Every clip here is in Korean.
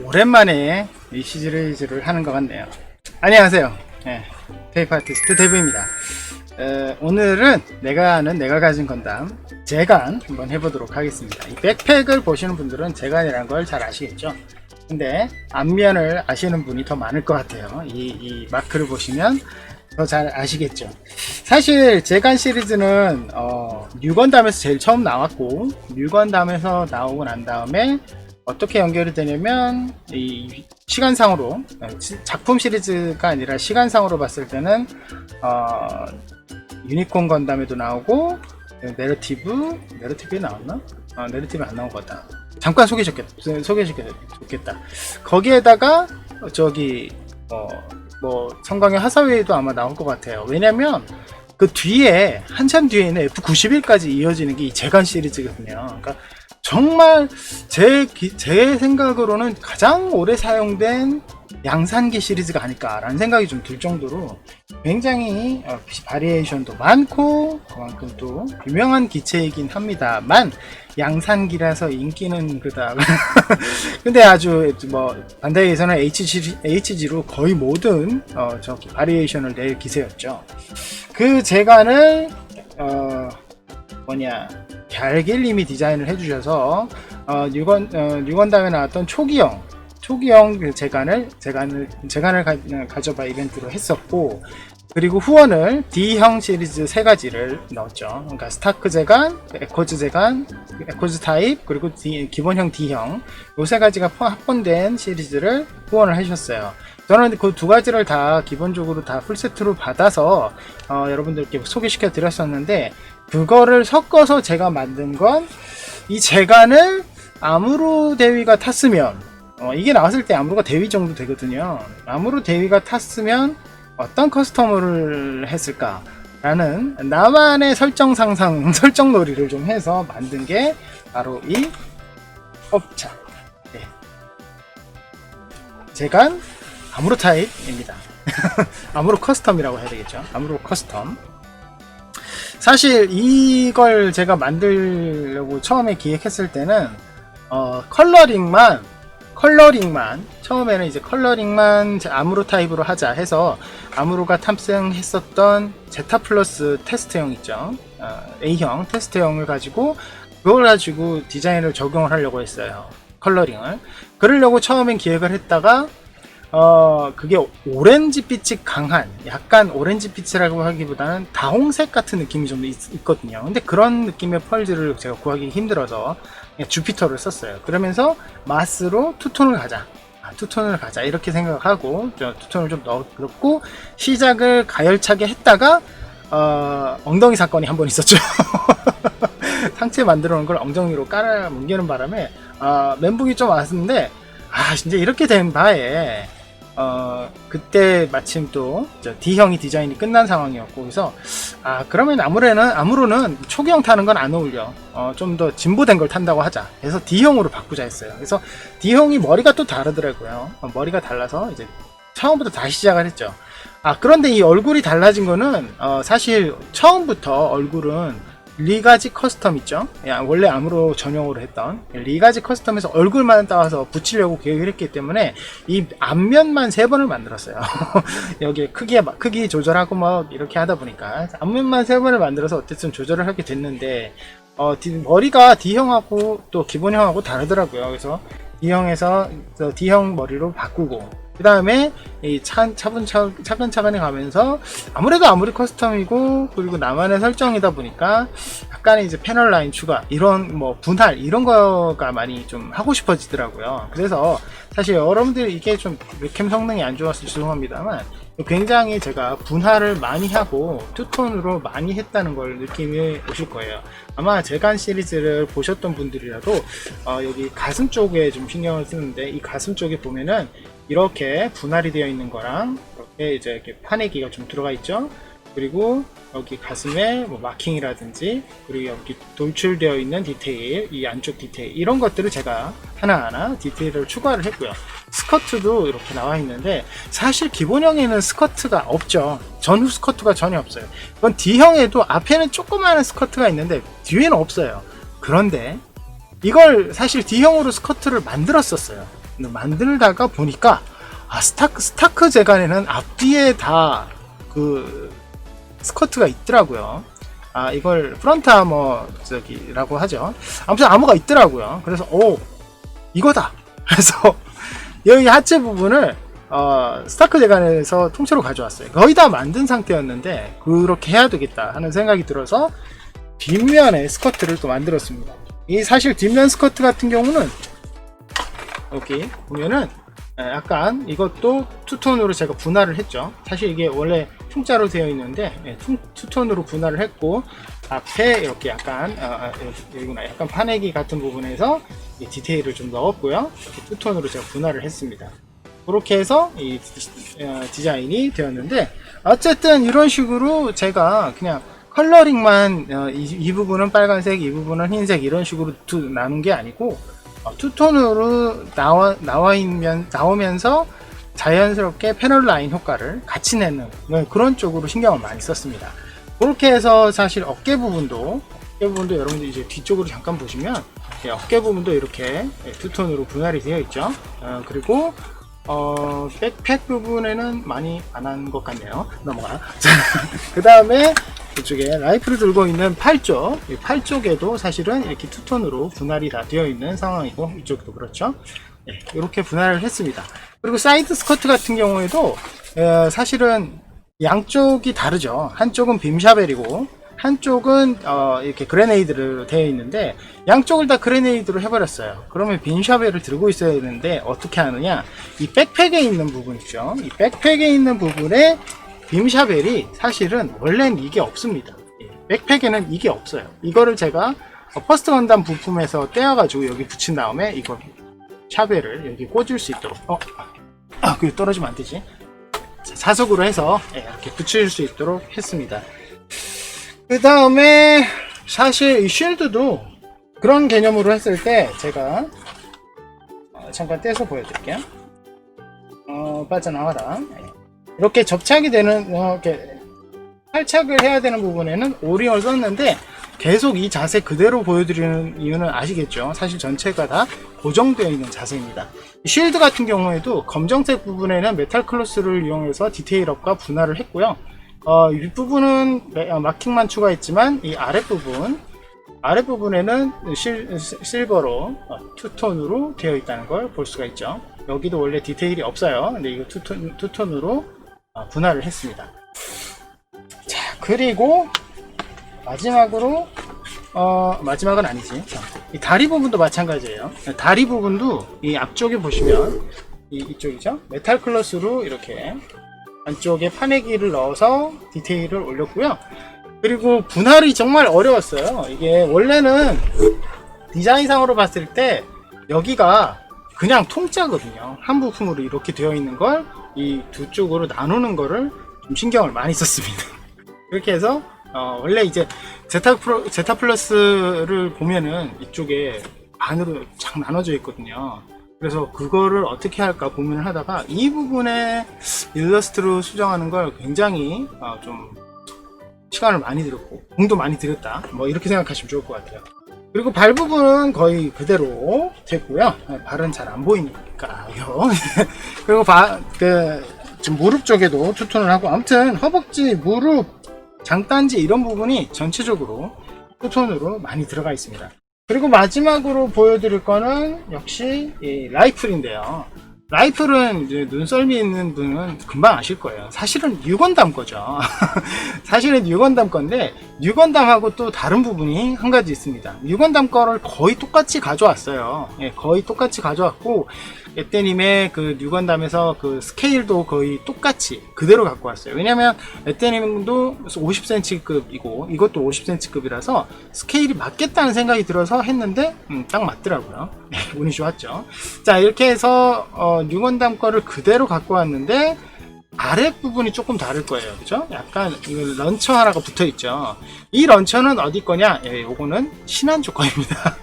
오랜만에 이 시리즈를 하는 것 같네요. 안녕하세요. 네, 테이프 아티스트 데브입니다. 오늘은 내가 아는 내가 가진 건담 제간 한번 해보도록 하겠습니다. 이 백팩을 보시는 분들은 제간이라는 걸 잘 아시겠죠? 근데 앞면을 아시는 분이 더 많을 것 같아요. 이 마크를 보시면 더 잘 아시겠죠? 사실 제간 시리즈는 뉴건담에서 제일 처음 나왔고, 뉴건담에서 나오고 난 다음에 어떻게 연결이 되냐면 이 시간상으로, 작품 시리즈가 아니라 시간상으로 봤을 때는 유니콘 건담에도 나오고, 내러티브에 나왔나? 내러티브 안 나온 것 같다. 잠깐 소개시켜줬겠다. 거기에다가 저기 성광의 하사웨이도 아마 나올 것 같아요. 왜냐면 그 뒤에 한참 뒤에는 F91까지 이어지는 게 이 제간 시리즈거든요. 그러니까 정말 제 생각으로는 가장 오래 사용된 양산기 시리즈가 아닐까라는 생각이 좀 들 정도로 굉장히 바리에이션도 많고 그만큼 또 유명한 기체이긴 합니다만 양산기라서 인기는 그닥 근데 아주 반다이에서는 HG로 거의 모든 저기 바리에이션을 낼 기세였죠. 그 제간을 갸길님이 디자인을 해주셔서 뉴건담에 나왔던 초기형 그 제간을 가져봐 이벤트로 했었고, 그리고 후원을 D형 시리즈 3가지를 넣었죠. 그러니까 스타크 제간, 에코즈 제간, 에코즈 타입, 그리고 기본형 D형 요 3가지가 합본된 시리즈를 후원을 해주셨어요. 저는 그 2가지를 다 기본적으로 다 풀세트로 받아서 여러분들께 소개시켜 드렸었는데, 그거를 섞어서 제가 만든 건 이 제간을 아무로 대위가 탔으면 이게 나왔을 때 아무로가 대위 정도 되거든요. 아무로 대위가 tas으면 어떤 커스텀을 했을까 라는 나만의 설정 놀이를 좀 해서 만든 게 바로 이 업차 제간 아무로 타입입니다. 아무로 커스텀이라고 해야 되겠죠. 아무로 커스텀. 사실 이걸 제가 만들려고 처음에 기획했을 때는 컬러링만 처음에는 이제 컬러링만 아무로 타입으로 하자 해서 아무로가 탑승했었던 제타 플러스 테스트형 있죠. A형 테스트형을 가지고 그걸 가지고 디자인을 적용을 하려고 했어요. 컬러링을. 그러려고 처음엔 기획을 했다가 그게 오렌지빛이 강한, 약간 오렌지빛이라고 하기보다는 다홍색 같은 느낌이 좀 있거든요. 근데 그런 느낌의 펄즈를 제가 구하기 힘들어서 그냥 주피터를 썼어요. 그러면서 마스로 투톤을 가자 이렇게 생각하고 투톤을 좀 넣었고, 시작을 가열차게 했다가 엉덩이 사건이 한 번 있었죠. 상체 만들어 놓은 걸 엉덩이로 깔아 뭉개는 바람에 멘붕이 좀 왔는데, 진짜 이렇게 된 바에 그때 마침 또 D형이 디자인이 끝난 상황이었고, 그래서 그러면 아무로는 초기형 타는 건 안 어울려. 좀 더 진보된 걸 탄다고 하자. 그래서 D형으로 바꾸자 했어요. 그래서 D형이 머리가 또 다르더라고요. 머리가 달라서 이제 처음부터 다시 시작을 했죠. 그런데 이 얼굴이 달라진 거는 사실 처음부터 얼굴은 리가지 커스텀 있죠? 원래 아무로 전용으로 했던 리가지 커스텀에서 얼굴만 따와서 붙이려고 계획을 했기 때문에 이 앞면만 3번을 만들었어요. 여기 크기 조절하고 이렇게 하다 보니까 앞면만 3번을 만들어서 어쨌든 조절을 하게 됐는데, 머리가 D형하고 또 기본형하고 다르더라고요. 그래서 D형에서 D형 머리로 바꾸고, 그 다음에 이 차근차근히 가면서 아무래도 아무리 커스텀이고, 그리고 나만의 설정이다 보니까 약간의 이제 패널 라인 추가, 이런 분할 이런 거가 많이 좀 하고 싶어지더라고요. 그래서 사실 여러분들 이게 좀 웹캠 성능이 안 좋아서 죄송합니다만 굉장히 제가 분할을 많이 하고 투톤으로 많이 했다는 걸 느낌이 오실 거예요. 아마 제간 시리즈를 보셨던 분들이라도 여기 가슴 쪽에 좀 신경을 쓰는데, 이 가슴 쪽에 보면은 이렇게 분할이 되어 있는 거랑 이렇게 이제 이렇게 파내기가 좀 들어가 있죠. 그리고 여기 가슴에 마킹이라든지, 그리고 여기 돌출되어 있는 디테일, 이 안쪽 디테일, 이런 것들을 제가 하나하나 디테일을 추가를 했고요. 스커트도 이렇게 나와 있는데, 사실 기본형에는 스커트가 없죠. 전후 스커트가 전혀 없어요. 이건 D형에도 앞에는 조그마한 스커트가 있는데 뒤에는 없어요. 그런데 이걸 사실 D형으로 스커트를 만들었었어요. 근데 만들다가 보니까 스타크 제간에는 앞뒤에 다 그 스커트가 있더라고요. 이걸 프런트 아머 라고 하죠. 아무튼 아머가 있더라고요. 그래서 이거다. 그래서 여기 하체 부분을 스타크 제간에서 통째로 가져왔어요. 거의 다 만든 상태였는데 그렇게 해야 되겠다 하는 생각이 들어서 뒷면에 스커트를 또 만들었습니다. 이 사실 뒷면 스커트 같은 경우는 여기 보면은 약간 이것도 투톤으로 제가 분할을 했죠. 사실 이게 원래 통짜로 되어 있는데 투톤으로 분할을 했고, 앞에 이렇게 약간 여기구나, 약간 파내기 같은 부분에서 디테일을 좀 넣었고요. 이렇게 투톤으로 제가 분할을 했습니다. 그렇게 해서 이 디자인이 되었는데, 어쨌든 이런 식으로 제가 그냥 컬러링만 이 부분은 빨간색, 이 부분은 흰색 이런 식으로 나눈 게 아니고 투톤으로 나오면서 자연스럽게 패널 라인 효과를 같이 내는 그런 쪽으로 신경을 많이 썼습니다. 그렇게 해서 사실 어깨 부분도 여러분들 이제 뒤쪽으로 잠깐 보시면 어깨 부분도 이렇게 투톤으로 분할이 되어 있죠. 그리고 백팩 부분에는 많이 안 한 것 같네요. 넘어가. 그 다음에 이쪽에 라이프를 들고 있는 팔 쪽에도 사실은 이렇게 투톤으로 분할이 다 되어 있는 상황이고, 이쪽도 그렇죠. 이렇게 분할을 했습니다. 그리고 사이드 스커트 같은 경우에도 사실은 양쪽이 다르죠. 한쪽은 빔샤벨이고 한쪽은 이렇게 그레네이드로 되어 있는데, 양쪽을 다 그레네이드로 해버렸어요. 그러면 빔샤벨을 들고 있어야 되는데 어떻게 하느냐, 이 백팩에 있는 부분 있죠. 이 백팩에 있는 부분에 빔샤벨이 사실은 원래는 이게 없습니다. 백팩에는 이게 없어요. 이거를 제가 퍼스트 건담 부품에서 떼어가지고 여기 붙인 다음에 이거 샤벨을 여기 꽂을 수 있도록 그게 떨어지면 안 되지. 사석으로 해서 이렇게 붙일 수 있도록 했습니다. 그 다음에 사실 이 쉴드도 그런 개념으로 했을 때 제가 잠깐 떼서 보여드릴게요. 빠져나와라. 이렇게 접착이 되는 이렇게 탈착을 해야 되는 부분에는 오링을 썼는데, 계속 이 자세 그대로 보여드리는 이유는 아시겠죠? 사실 전체가 다 고정되어 있는 자세입니다. 쉴드 같은 경우에도 검정색 부분에는 메탈 클로스를 이용해서 디테일업과 분할을 했고요. 윗부분은 마킹만 추가했지만 이 아랫부분에는 실버로 투톤으로 되어 있다는 걸 볼 수가 있죠. 여기도 원래 디테일이 없어요. 근데 이거 투톤으로 분할을 했습니다. 자, 그리고 마지막으로 마지막은 아니지. 자, 이 다리 부분도 마찬가지예요. 다리 부분도 이 앞쪽에 보시면 이쪽이죠. 메탈 클로스로 이렇게 안쪽에 파내기를 넣어서 디테일을 올렸고요. 그리고 분할이 정말 어려웠어요. 이게 원래는 디자인상으로 봤을 때 여기가 그냥 통짜거든요. 한 부품으로 이렇게 되어 있는 걸 이 두 쪽으로 나누는 거를 좀 신경을 많이 썼습니다. 그렇게 해서 원래 이제 제타 플러스를 보면은 이쪽에 반으로 쫙 나눠져 있거든요. 그래서 그거를 어떻게 할까 고민을 하다가 이 부분에 일러스트로 수정하는 걸 굉장히 좀 시간을 많이 들였고 공도 많이 들였다, 뭐 이렇게 생각하시면 좋을 것 같아요. 그리고 발 부분은 거의 그대로 됐고요. 발은 잘 안 보이니까요. 그리고 지금 무릎 쪽에도 투톤을 하고, 아무튼 허벅지, 무릎, 장단지 이런 부분이 전체적으로 투톤으로 많이 들어가 있습니다. 그리고 마지막으로 보여드릴 거는 역시 이 라이플인데요. 라이플은 이제 눈썰미 있는 분은 금방 아실 거예요. 사실은 뉴건담 거죠. 사실은 뉴건담 건데, 뉴건담하고 또 다른 부분이 한 가지 있습니다. 뉴건담 거를 거의 똑같이 가져왔어요. 거의 똑같이 가져왔고, 에떼님의 그 뉴건담에서 그 스케일도 거의 똑같이 그대로 갖고 왔어요. 왜냐면 에떼님도 50cm급이고 이것도 50cm급이라서 스케일이 맞겠다는 생각이 들어서 했는데 딱 맞더라고요. 운이 좋았죠. 자, 이렇게 해서 뉴건담 거를 그대로 갖고 왔는데 아랫부분이 조금 다를 거예요. 그죠? 약간 런처 하나가 붙어 있죠. 이 런처는 어디 거냐? 요거는 신한주 거입니다.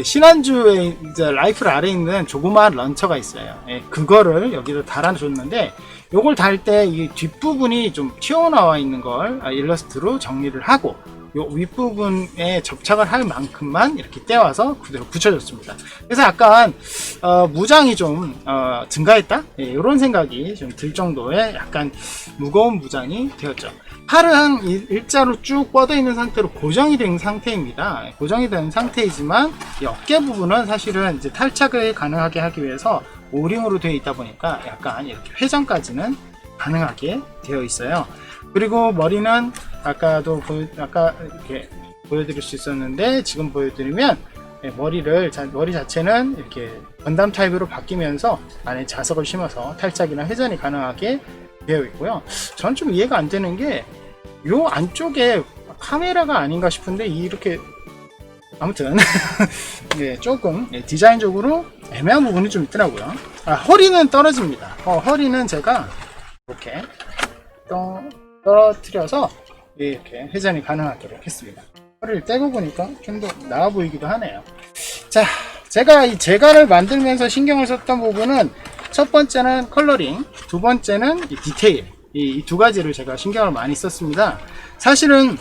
신한주에 이제 라이플 아래에 있는 조그마한 런처가 있어요. 그거를 여기다 달아줬는데, 요걸 달 때 이 뒷부분이 좀 튀어나와 있는 걸 일러스트로 정리를 하고, 요 윗부분에 접착을 할 만큼만 이렇게 떼와서 그대로 붙여줬습니다. 그래서 약간 무장이 좀 증가했다? 예, 이런 생각이 좀 들 정도의 약간 무거운 무장이 되었죠. 팔은 일자로 쭉 뻗어 있는 상태로 고정이 된 상태입니다. 고정이 된 상태이지만 이 어깨 부분은 사실은 이제 탈착을 가능하게 하기 위해서 오링으로 되어 있다 보니까 약간 이렇게 회전까지는 가능하게 되어 있어요. 그리고 머리는 아까도 아까 이렇게 보여드릴 수 있었는데 지금 보여드리면 머리 자체는 이렇게 건담 타입으로 바뀌면서 안에 자석을 심어서 탈착이나 회전이 가능하게 되어 있고요. 전 좀 이해가 안 되는 게 요 안쪽에 카메라가 아닌가 싶은데 이렇게 아무튼 네, 조금 디자인적으로 애매한 부분이 좀 있더라고요. 허리는 떨어집니다. 허리는 제가 이렇게 떨어뜨려서 이렇게 회전이 가능하게 했습니다. 허리를 떼고 보니까 좀 더 나아 보이기도 하네요. 자, 제가 이 재간을 만들면서 신경을 썼던 부분은 첫 번째는 컬러링, 두 번째는 이 디테일, 이 두 가지를 제가 신경을 많이 썼습니다. 사실은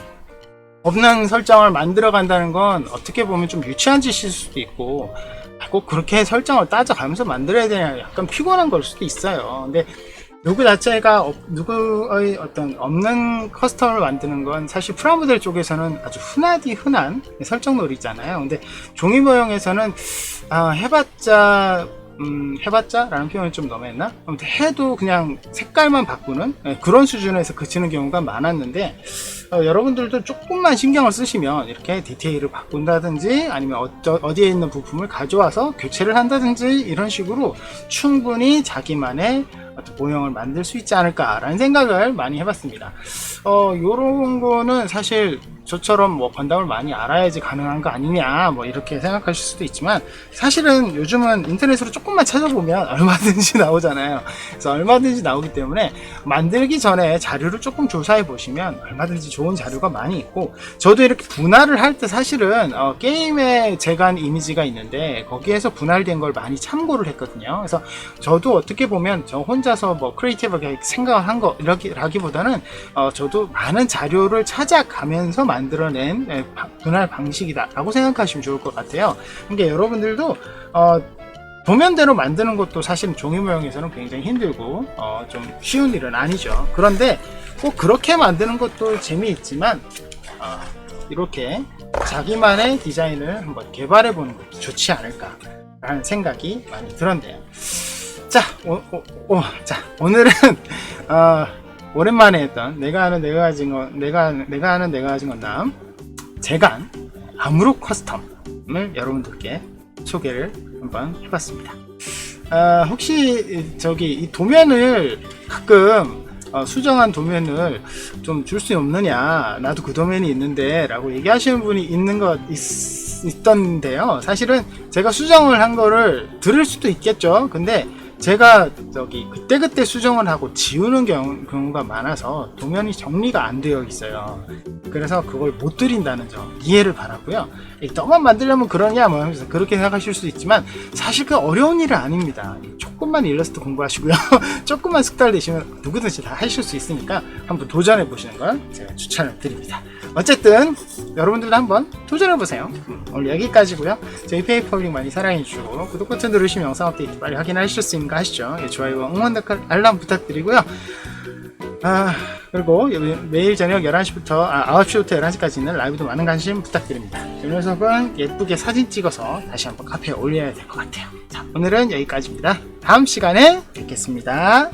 없는 설정을 만들어 간다는 건 어떻게 보면 좀 유치한 짓일 수도 있고 꼭 그렇게 설정을 따져가면서 만들어야 되냐 약간 피곤한 걸 수도 있어요. 근데 누구 자체가 누구의 어떤 없는 커스텀을 만드는 건 사실 프라모델 쪽에서는 아주 흔한 설정놀이잖아요. 근데 종이 모형에서는 해봤자라는 표현이 좀 너무했나? 아무튼 해도 그냥 색깔만 바꾸는 그런 수준에서 그치는 경우가 많았는데 여러분들도 조금만 신경을 쓰시면 이렇게 디테일을 바꾼다든지 아니면 어디에 있는 부품을 가져와서 교체를 한다든지 이런 식으로 충분히 자기만의 어떤 모형을 만들 수 있지 않을까라는 생각을 많이 해봤습니다. 요런 거는 사실 저처럼 뭐 건담을 많이 알아야지 가능한 거 아니냐 뭐 이렇게 생각하실 수도 있지만 사실은 요즘은 인터넷으로 조금만 찾아보면 얼마든지 나오잖아요. 그래서 얼마든지 나오기 때문에 만들기 전에 자료를 조금 조사해 보시면 얼마든지 좋은 자료가 많이 있고 저도 이렇게 분할을 할 때 사실은 게임의 재간 이미지가 있는데 거기에서 분할된 걸 많이 참고를 했거든요. 그래서 저도 어떻게 보면 저 혼자서 뭐 크리에이티브하게 생각을 한 거라기보다는 저도 많은 자료를 찾아가면서 만들어낸 분할 방식이다 라고 생각하시면 좋을 것 같아요. 그러니까 여러분들도 도면대로 만드는 것도 사실은 종이 모형에서는 굉장히 힘들고 좀 쉬운 일은 아니죠. 그런데 꼭 그렇게 만드는 것도 재미있지만 이렇게 자기만의 디자인을 한번 개발해 보는 것도 좋지 않을까 라는 생각이 많이 들었네요. 자, 오늘은 오랜만에 했던 내가 아는 내가 가진 건담 재간 아무로 커스텀을 여러분들께 소개를 한번 해봤습니다. 혹시 이 도면을 가끔 수정한 도면을 좀 줄 수 없느냐, 나도 그 도면이 있는데 라고 얘기하시는 분이 있던데요. 사실은 제가 수정을 한 거를 들을 수도 있겠죠. 근데 제가 그때그때 수정을 하고 지우는 경우가 많아서 도면이 정리가 안 되어 있어요. 그래서 그걸 못 드린다는 점 이해를 바라고요. 너만 만들려면 그러냐 뭐 하면서 그렇게 생각하실 수도 있지만 사실 그 어려운 일은 아닙니다. 조금만 일러스트 공부하시고요. 조금만 숙달되시면 누구든지 다 하실 수 있으니까 한번 도전해 보시는 걸 제가 추천을 드립니다. 어쨌든 여러분들도 한번 도전해 보세요. 오늘 여기까지고요. 저희 페이퍼블릭 많이 사랑해 주시고 구독 버튼 누르시면 영상 업데이트 빨리 확인하실 수 있는 거 아시죠? 좋아요와 응원 댓글 알람 부탁드리고요. 그리고 매일 저녁 11시부터 9시부터 11시까지는 라이브도 많은 관심 부탁드립니다. 이 녀석은 예쁘게 사진 찍어서 다시 한번 카페에 올려야 될 것 같아요. 자, 오늘은 여기까지입니다. 다음 시간에 뵙겠습니다.